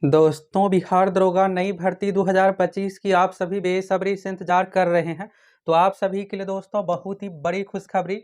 दोस्तों, बिहार दरोगा नई भर्ती 2025 की आप सभी बेसब्री से इंतजार कर रहे हैं। तो आप सभी के लिए दोस्तों बहुत ही बड़ी खुशखबरी,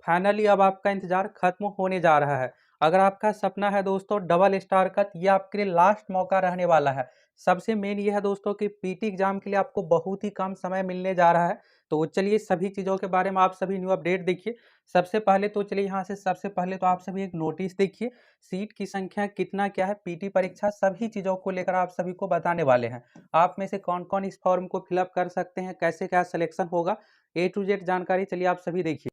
फाइनली अब आपका इंतजार खत्म होने जा रहा है। अगर आपका सपना है दोस्तों डबल स्टार का, तो ये आपके लिए लास्ट मौका रहने वाला है। सबसे मेन ये है दोस्तों कि पीटी एग्जाम के लिए आपको बहुत ही कम समय मिलने जा रहा है। तो चलिए सभी चीज़ों के बारे में आप सभी न्यू अपडेट देखिए। सबसे पहले तो चलिए यहाँ से सबसे पहले तो आप सभी एक नोटिस देखिए। सीट की संख्या कितना क्या है, पीटी परीक्षा, सभी चीज़ों को लेकर आप सभी को बताने वाले हैं। आप में से कौन कौन इस फॉर्म को फिलअप कर सकते हैं, कैसे क्या सिलेक्शन होगा, ए टू जेड जानकारी चलिए आप सभी देखिए।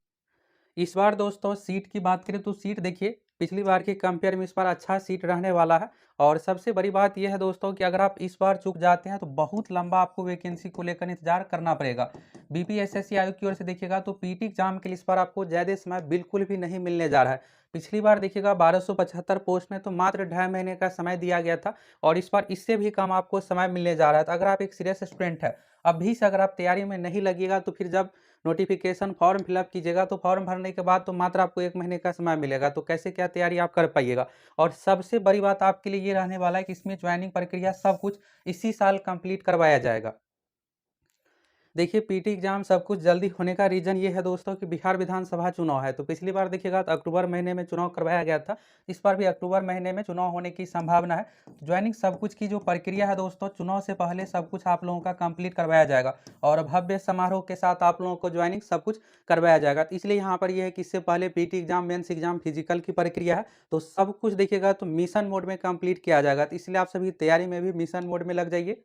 इस बार दोस्तों सीट की बात करें तो सीट देखिए पिछली बार के कंपेयर में इस बार अच्छा सीट रहने वाला है। और सबसे बड़ी बात यह है दोस्तों कि अगर आप इस बार चूक जाते हैं तो बहुत लंबा आपको वैकेंसी को लेकर इंतजार करना पड़ेगा। बीपीएसएससी आयोग की ओर से देखिएगा तो पीटी एग्जाम के लिए इस बार आपको ज़्यादा समय बिल्कुल भी नहीं मिलने जा रहा है। पिछली बार देखिएगा 1275 पोस्ट में तो मात्र 2.5 महीने का समय दिया गया था, और इस बार इससे भी कम आपको समय मिलने जा रहा है। तो अगर आप एक सीरियस स्टूडेंट है, अभी से अगर आप तैयारी में नहीं लगिएगा तो फिर जब नोटिफिकेशन फॉर्म फिलअप कीजिएगा तो फॉर्म भरने के बाद तो मात्र आपको 1 महीने का समय मिलेगा। तो कैसे क्या तैयारी आप कर पाइएगा। और सबसे बड़ी बात आपके लिए ये रहने वाला है कि इसमें ज्वाइनिंग प्रक्रिया सब कुछ इसी साल कंप्लीट करवाया जाएगा। देखिए पीटी एग्जाम सब कुछ जल्दी होने का रीज़न ये है दोस्तों कि बिहार विधानसभा चुनाव है। तो पिछली बार देखिएगा तो अक्टूबर महीने में चुनाव करवाया गया था। इस बार भी अक्टूबर महीने में चुनाव होने की संभावना है। ज्वाइनिंग सब कुछ की जो प्रक्रिया है दोस्तों, चुनाव से पहले सब कुछ आप लोगों का कंप्लीट करवाया जाएगा, और भव्य समारोह के साथ आप लोगों को ज्वाइनिंग सब कुछ करवाया जाएगा। तो इसलिए यहाँ पर यह है कि इससे पहले PT exam, mains exam, physical की प्रक्रिया है, तो सब कुछ देखिएगा तो मिशन मोड में कंप्लीट किया जाएगा। तो इसलिए आप सभी तैयारी में भी मिशन मोड में लग जाइए।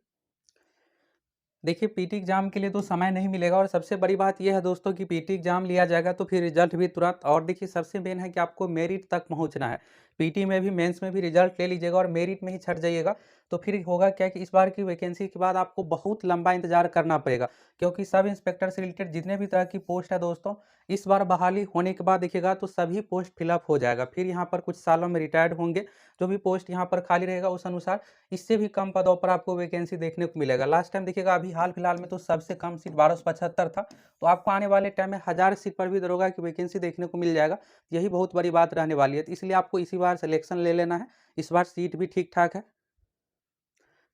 देखिए पीटी एग्जाम के लिए तो समय नहीं मिलेगा, और सबसे बड़ी बात यह है दोस्तों कि पीटी एग्जाम लिया जाएगा तो फिर रिजल्ट भी तुरंत। और देखिए सबसे मेन है कि आपको मेरिट तक पहुंचना है। पीटी में भी मेंस में भी रिजल्ट ले लीजिएगा और मेरिट में ही छट जाइएगा तो फिर होगा क्या कि इस बार की वैकेंसी के बाद आपको बहुत लंबा इंतजार करना पड़ेगा। क्योंकि सब इंस्पेक्टर से रिलेटेड जितने भी तरह की पोस्ट है दोस्तों, इस बार बहाली होने के बाद देखिएगा तो सभी पोस्ट फिलअप हो जाएगा। फिर यहाँ पर कुछ सालों में रिटायर्ड होंगे, जो भी पोस्ट यहाँ पर खाली रहेगा उस अनुसार इससे भी कम पदों पर आपको वैकेंसी देखने को मिलेगा। लास्ट टाइम देखिएगा अभी हाल फिलहाल में तो सबसे कम सीट 1275 था। तो आपको आने वाले टाइम में 1000 सीट पर भी दरोगा की वैकेंसी देखने को मिल जाएगा। यही बहुत बड़ी बात रहने वाली है। तो इसलिए आपको इसी बार सिलेक्शन ले लेना है। इस बार सीट भी ठीक ठाक है।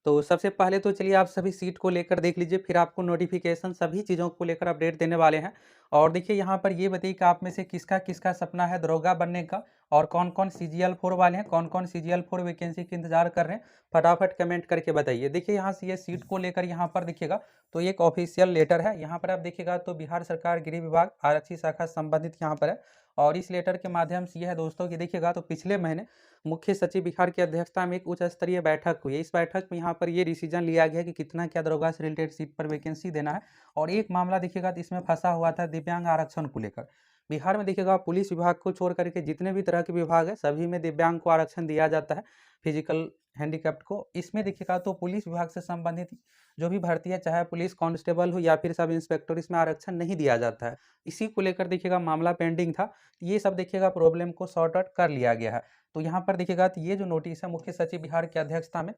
तो सबसे पहले तो चलिए आप सभी सीट को लेकर देख लीजिए, फिर आपको नोटिफिकेशन सभी चीज़ों को लेकर अपडेट देने वाले हैं। और देखिए यहाँ पर ये बताइए कि आप में से किसका किसका सपना है दरोगा बनने का, और कौन कौन CGL 4 वाले हैं, कौन कौन CGL 4 वैकेंसी की इंतजार कर रहे हैं, फटाफट कमेंट करके बताइए। देखिए यहाँ से ये सीट को लेकर यहाँ पर देखिएगा तो एक ऑफिशियल लेटर है। यहाँ पर आप देखिएगा तो बिहार सरकार गृह विभाग आरक्षी शाखा संबंधित यहाँ पर है। और इस लेटर के माध्यम से यह है दोस्तों कि देखिएगा तो पिछले महीने मुख्य सचिव बिहार की अध्यक्षता में एक उच्च स्तरीय बैठक हुई। इस बैठक में यहाँ पर ये डिसीजन लिया गया कि कितना क्या दरोगा से रिलेटेड सीट पर वैकेंसी देना है। और एक मामला देखिएगा तो इसमें फंसा हुआ था दिव्यांग आरक्षण को लेकर। बिहार में देखिएगा पुलिस विभाग को छोड़ करके जितने भी तरह के विभाग है सभी में दिव्यांग को आरक्षण दिया जाता है, फिजिकल हैंडीकैप्ड को। इसमें देखिएगा तो पुलिस विभाग से संबंधित जो भी भर्ती है, चाहे पुलिस कांस्टेबल हो या फिर सब इंस्पेक्टर, इसमें आरक्षण नहीं दिया जाता है। इसी को लेकर देखिएगा मामला पेंडिंग था। ये सब देखिएगा प्रॉब्लम को सॉर्ट आउट कर लिया गया है। तो यहाँ पर देखिएगा तो ये जो नोटिस है मुख्य सचिव बिहार की अध्यक्षता में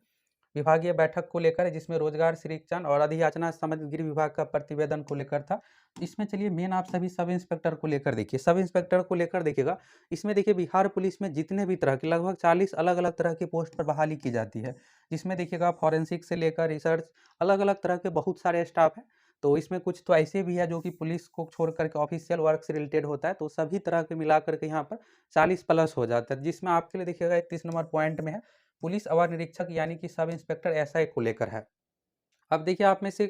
विभागीय बैठक को लेकर है, जिसमें रोजगार सृजन और अधियाचना संबंधित गृह विभाग का प्रतिवेदन को लेकर था। इसमें चलिए मेन आप सभी सब इंस्पेक्टर को लेकर देखिए। सब इंस्पेक्टर को लेकर देखिएगा, इसमें देखिए बिहार पुलिस में जितने भी तरह की लगभग 40 अलग अलग तरह की पोस्ट पर बहाली की जाती है, जिसमें देखिएगा फॉरेंसिक से लेकर रिसर्च अलग अलग तरह के बहुत सारे स्टाफ हैं। तो इसमें कुछ तो ऐसे भी है जो कि पुलिस को छोड़ करके ऑफिशियल वर्क से रिलेटेड होता है। तो सभी तरह के मिला करके यहाँ पर 40+ हो जाता है, जिसमें आपके लिए देखिएगा 31 नंबर पॉइंट में है पुलिस अवर निरीक्षक यानी कि सब इंस्पेक्टर एसआई को लेकर है। अब देखिए आप में से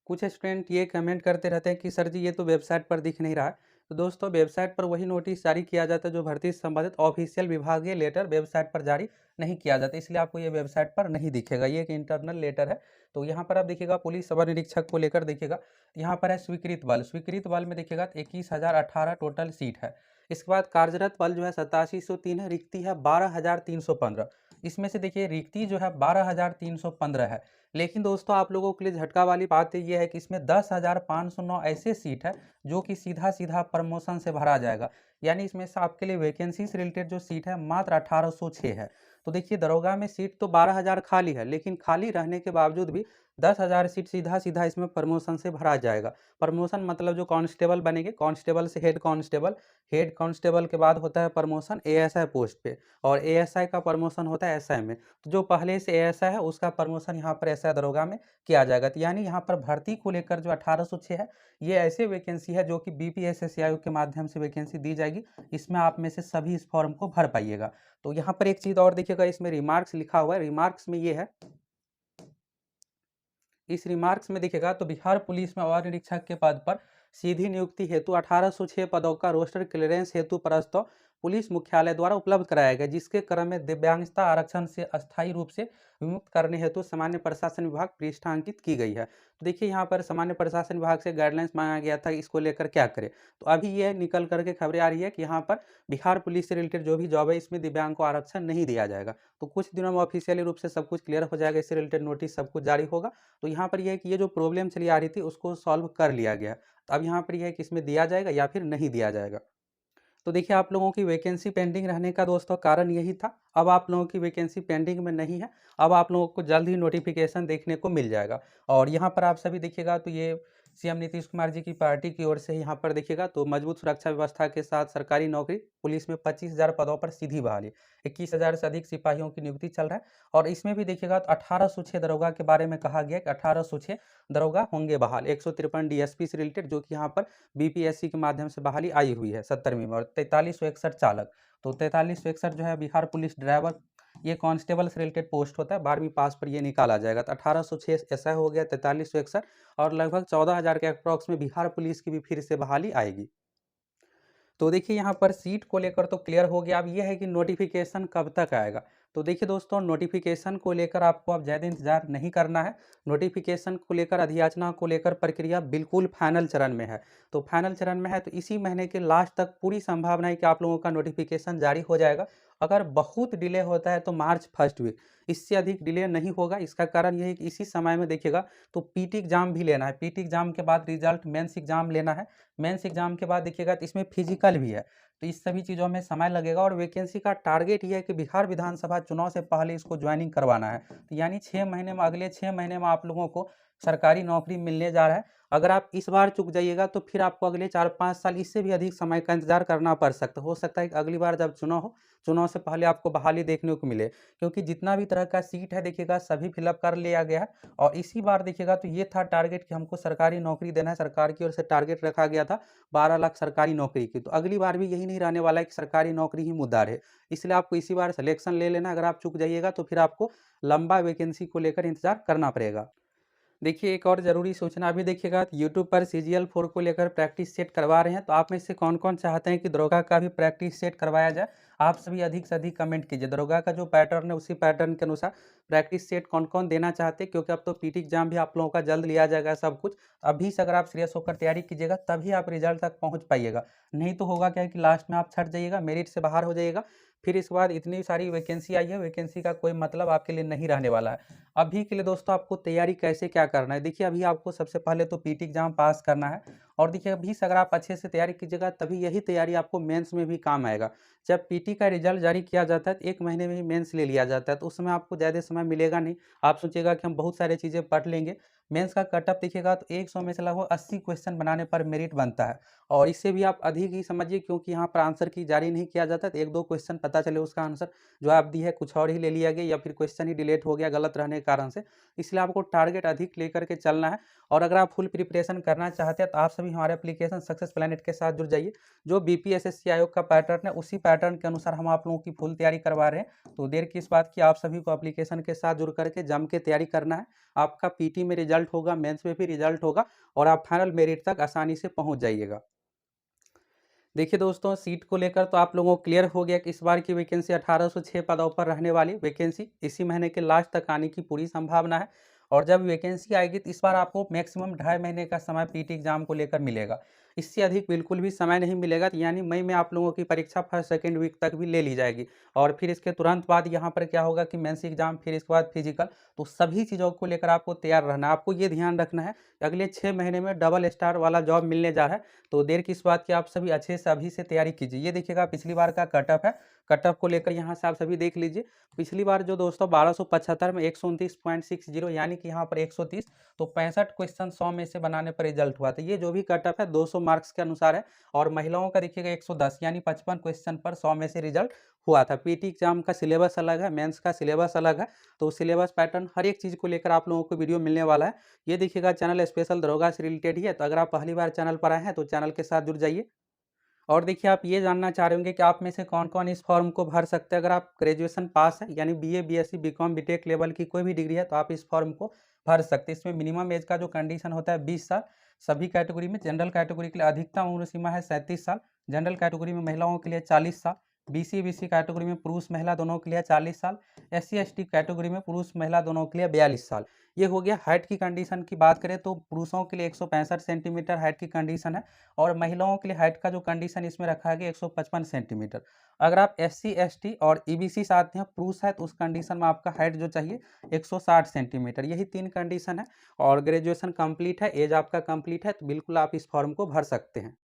कुछ स्टूडेंट ये कमेंट करते रहते हैं कि सर जी ये तो वेबसाइट पर दिख नहीं रहा है। तो दोस्तों वेबसाइट पर वही नोटिस जारी किया जाता है जो भर्ती से संबंधित ऑफिशियल विभागीय लेटर वेबसाइट पर जारी नहीं किया जाता, इसलिए आपको ये वेबसाइट पर नहीं दिखेगा। ये एक इंटरनल लेटर है। तो यहाँ पर आप देखिएगा पुलिस अवर निरीक्षक को लेकर देखिएगा, यहाँ पर है स्वीकृत बल। स्वीकृत बल में देखिएगा 21,018 टोटल सीट है। इसके बाद कार्यरत बल जो है 8703 है, रिक्ति है 12,315। इसमें से देखिए रिक्ति जो है 12,315 है। लेकिन दोस्तों आप लोगों के लिए झटका वाली बात ये है कि इसमें 10,509 ऐसे सीट है जो कि सीधा सीधा प्रमोशन से भरा जाएगा। यानी इसमें से आपके लिए वैकेंसी से रिलेटेड जो सीट है मात्र 1806 है। तो देखिए दरोगा में सीट तो 12,000 खाली है, लेकिन खाली रहने के बावजूद भी 10,000 सीट सीधा सीधा इसमें प्रमोशन से भरा जाएगा। प्रमोशन मतलब जो कांस्टेबल बनेंगे, कांस्टेबल से हेड कांस्टेबल, हेड कांस्टेबल के बाद होता है प्रमोशन एएसआई पोस्ट पे, और एएसआई का प्रमोशन होता है एसआई में। तो जो पहले से एएसआई है उसका प्रमोशन यहाँ पर एसआई दरोगा में किया जाएगा। तो यानी यहाँ पर भर्ती को लेकर जो 1806 है, ये ऐसे वैकेंसी है जो कि बीपीएससी आयोग के माध्यम से वैकेंसी दी जाएगी। इसमें आप में से सभी इस फॉर्म को भर पाइएगा। तो यहाँ पर एक चीज़ और देखिएगा, इसमें रिमार्क्स लिखा हुआ है। रिमार्क्स में ये है, इस रिमार्क्स में देखिएगा तो बिहार पुलिस में अवर निरीक्षक के पद पर सीधी नियुक्ति हेतु 1806 पदों का रोस्टर क्लियरेंस हेतु प्रस्ताव पुलिस मुख्यालय द्वारा उपलब्ध कराया गया, जिसके क्रम में दिव्यांगता आरक्षण से अस्थायी रूप से विमुक्त करने हेतु सामान्य प्रशासन विभाग पृष्ठांकित की गई है। तो देखिए यहाँ पर सामान्य प्रशासन विभाग से गाइडलाइंस मांगा गया था, इसको लेकर क्या करें। तो अभी ये निकल करके खबरें आ रही है कि यहाँ पर बिहार पुलिस से रिलेटेड जो भी जॉब है इसमें दिव्यांग को आरक्षण नहीं दिया जाएगा। तो कुछ दिनों में ऑफिशियली रूप से सब कुछ क्लियर हो जाएगा, इससे रिलेटेड नोटिस सब कुछ जारी होगा। तो यहाँ पर यह है कि ये जो प्रॉब्लम चली आ रही थी उसको सॉल्व कर लिया गया। तो अब यहाँ पर यह है कि इसमें दिया जाएगा या फिर नहीं दिया जाएगा। तो देखिए आप लोगों की वैकेंसी पेंडिंग रहने का दोस्तों कारण यही था। अब आप लोगों की वैकेंसी पेंडिंग में नहीं है, अब आप लोगों को जल्द ही नोटिफिकेशन देखने को मिल जाएगा। और यहाँ पर आप सभी देखिएगा तो ये सीएम नीतीश कुमार जी की पार्टी की ओर से यहाँ पर देखिएगा तो मजबूत सुरक्षा व्यवस्था के साथ सरकारी नौकरी पुलिस में 25,000 पदों पर सीधी बहाली, 21,000 से अधिक सिपाहियों की नियुक्ति चल रहा है। और इसमें भी देखिएगा तो 1806 दरोगा के बारे में कहा गया कि 1806 दरोगा होंगे बहाल, 153 डीएसपी से रिलेटेड जो कि यहाँ पर बीपीएससी के माध्यम से बहाली आई हुई है 70वीं में, और 4361 चालक। तो 4361 जो है बिहार पुलिस ड्राइवर, ये कांस्टेबल से रिलेटेड पोस्ट होता है, 12वीं पास पर ये निकाला जाएगा। तो 1806 ऐसा हो गया, 4361, और लगभग 14,000 के अप्रॉक्स में बिहार पुलिस की भी फिर से बहाली आएगी। तो देखिए यहाँ पर सीट को लेकर तो क्लियर हो गया। अब ये है कि नोटिफिकेशन कब तक आएगा। तो देखिए दोस्तों, नोटिफिकेशन को लेकर आपको अब ज़्यादा इंतजार नहीं करना है। नोटिफिकेशन को लेकर, अधियाचना को लेकर प्रक्रिया बिल्कुल फाइनल चरण में है। तो फाइनल चरण में है तो इसी महीने के लास्ट तक पूरी संभावना है कि आप लोगों का नोटिफिकेशन जारी हो जाएगा। अगर बहुत डिले होता है तो मार्च फर्स्ट वीक, इससे अधिक डिले नहीं होगा। इसका कारण यह है कि इसी समय में देखिएगा तो पीटी एग्जाम भी लेना है, पीटी एग्जाम के बाद रिजल्ट मेंस एग्जाम लेना है, मेंस एग्जाम के बाद देखिएगा तो इसमें फिजिकल भी है। तो इस सभी चीज़ों में समय लगेगा, और वैकेंसी का टारगेट ये है कि बिहार विधानसभा चुनाव से पहले इसको ज्वाइनिंग करवाना है। तो यानी 6 महीने में, अगले 6 महीने में आप लोगों को सरकारी नौकरी मिलने जा रहा है। अगर आप इस बार चूक जाइएगा तो फिर आपको अगले 4-5 साल इससे भी अधिक समय का इंतजार करना पड़ सकता है। हो सकता है कि अगली बार जब चुनाव हो, चुनाव से पहले आपको बहाली देखने को मिले, क्योंकि जितना भी तरह का सीट है देखिएगा सभी फिलअप कर लिया गया है। और इसी बार देखिएगा तो ये था टारगेट कि हमको सरकारी नौकरी देना है। सरकार की ओर से टारगेट रखा गया था 12 लाख सरकारी नौकरी की। तो अगली बार भी यही नहीं रहने वाला है कि सरकारी नौकरी ही मुद्दा रहे। इसलिए आपको इसी बार सिलेक्शन ले लेना। अगर आप चूक जाइएगा तो फिर आपको लंबा वैकेंसी को लेकर इंतजार करना पड़ेगा। देखिए एक और ज़रूरी सूचना भी देखिएगा, यूट्यूब पर सीजीएल 4 को लेकर प्रैक्टिस सेट करवा रहे हैं। तो आप में से कौन कौन चाहते हैं कि दरोगा का भी प्रैक्टिस सेट करवाया जाए, आप सभी अधिक से अधिक कमेंट कीजिए। दरोगा का जो पैटर्न है उसी पैटर्न के अनुसार प्रैक्टिस सेट कौन कौन देना चाहते हैं, क्योंकि अब तो पीटी एग्जाम भी आप लोगों का जल्द लिया जाएगा सब कुछ। अभी से अगर आप सीरियस होकर तैयारी कीजिएगा तभी आप रिजल्ट तक पहुँच पाइएगा। नहीं तो होगा क्या है कि लास्ट में आप छट जाइएगा, मेरिट से बाहर हो जाइएगा। फिर इसके बाद इतनी सारी वैकेंसी आई है, वैकेंसी का कोई मतलब आपके लिए नहीं रहने वाला है। अभी के लिए दोस्तों आपको तैयारी कैसे क्या करना है, देखिए अभी आपको सबसे पहले तो पीटी एग्जाम पास करना है। और देखिए अभी से अगर आप अच्छे से तैयारी कीजिएगा तभी यही तैयारी आपको मेंस में भी काम आएगा। जब पीटी का रिजल्ट जारी किया जाता है तो 1 महीने में ही मेंस ले लिया जाता है, तो उस समय आपको ज़्यादा समय मिलेगा नहीं। आप सोचिएगा कि हम बहुत सारी चीज़ें पढ़ लेंगे। मेंस का कटअप देखिएगा तो 100 में से लगभग 80 क्वेश्चन बनाने पर मेरिट बनता है। और इससे भी आप अधिक ही समझिए, क्योंकि यहाँ पर आंसर की जारी नहीं किया जाता। तो 1-2 क्वेश्चन पता चले उसका आंसर जो आप दी है कुछ और ही ले लिया गया, या फिर क्वेश्चन ही डिलीट हो गया गलत रहने के कारण से। इसलिए आपको टारगेट अधिक लेकर के चलना है। और अगर आप फुल प्रिपरेशन करना चाहते हैं तो आप सभी हमारे एप्लीकेशन सक्सेस प्लैनेट के साथ जुड़ जाइए। जो बीपीएससी आयोग का पैटर्न है उसी पैटर्न के अनुसार हम आप लोगों की फुल तैयारी करवा रहे हैं। तो देर किस बात की, आप सभी को एप्लीकेशन के साथ जुड़ करके जम के तैयारी करना है। आपका पीटी में रिजल्ट होगा, मेंस में भी रिजल्ट होगा, और आप फाइनल मेरिट तक आसानी से पहुंच जाइएगा। देखिए दोस्तों, सीट को लेकर तो आप लोगों को क्लियर हो गया कि इस बार की वैकेंसी 1806 पदों पर रहने वाली वैकेंसी इसी महीने के लास्ट तक आने की पूरी संभावना है। और जब वैकेंसी आएगी तो इस बार आपको मैक्सिमम 2.5 महीने का समय पीटी एग्जाम को लेकर मिलेगा। इससे अधिक बिल्कुल भी समय नहीं मिलेगा। तो यानी मई में आप लोगों की परीक्षा फर्स्ट सेकंड वीक तक भी ले ली जाएगी और फिर इसके तुरंत बाद यहाँ पर क्या होगा कि मेंस एग्जाम, फिर इसके बाद फिजिकल। तो सभी चीज़ों को लेकर आपको तैयार रहना है। आपको ये ध्यान रखना है कि अगले 6 महीने में डबल स्टार वाला जॉब मिलने जा रहा है। तो देर किस बात की, आप सभी अच्छे से अभी से तैयारी कीजिए। ये देखिएगा पिछली बार का कट ऑफ है, कट ऑफ को लेकर यहाँ से आप सभी देख लीजिए। पिछली बार जो दोस्तों 1275 में 129.60 यानी कि यहाँ पर 130, तो 65 क्वेश्चन 100 में से बनाने पर रिजल्ट हुआ। तो ये जो भी कट ऑफ है 200 मार्क्स के अनुसार है और महिलाओं का देखिएगा 110 यानी 55 क्वेश्चन पर 100 में से रिजल्ट हुआ था। पीटी एग्जाम का सिलेबस अलग है, मेंस का सिलेबस अलग है। तो सिलेबस पैटर्न हर एक चीज़ को लेकर आप लोगों को वीडियो मिलने वाला है। ये देखिएगा चैनल स्पेशल दरोगा से रिलेटेड ही है। तो अगर आप पहली बार चैनल पर आए हैं तो चैनल के साथ जुड़ जाइए। और देखिए आप ये जानना चाह रहे होंगे कि आप में से कौन-कौन इस फॉर्म को भर सकते हैं। अगर आप ग्रेजुएशन पास हैं यानी BA, BSc, BCom, BTech level की कोई भी डिग्री है तो आप इस फॉर्म को भर सकते हैं। इसमें मिनिमम एज का जो कंडीशन होता है 20 साल सभी कैटेगरी में। जनरल कैटेगरी के लिए अधिकतम उम्र सीमा है 37 साल। जनरल कैटेगरी में महिलाओं के लिए 40 साल। बीसी, बीसी कैटेगरी में पुरुष महिला दोनों के लिए 40 साल। एससी, एसटी कैटेगरी में पुरुष महिला दोनों के लिए 42 साल। ये हो गया हाइट की कंडीशन की बात करें तो पुरुषों के लिए 165 सेंटीमीटर हाइट की कंडीशन है और महिलाओं के लिए हाइट का जो कंडीशन इसमें रखा गया 155 सेंटीमीटर। अगर आप एससी, एसटी और ईबीसी से आते हैं, पुरुष है, तो उस कंडीशन में आपका हाइट जो चाहिए 160 सेंटीमीटर। यही 3 कंडीशन है और ग्रेजुएशन कंप्लीट है, एज आपका कंप्लीट है, तो बिल्कुल आप इस फॉर्म को भर सकते हैं।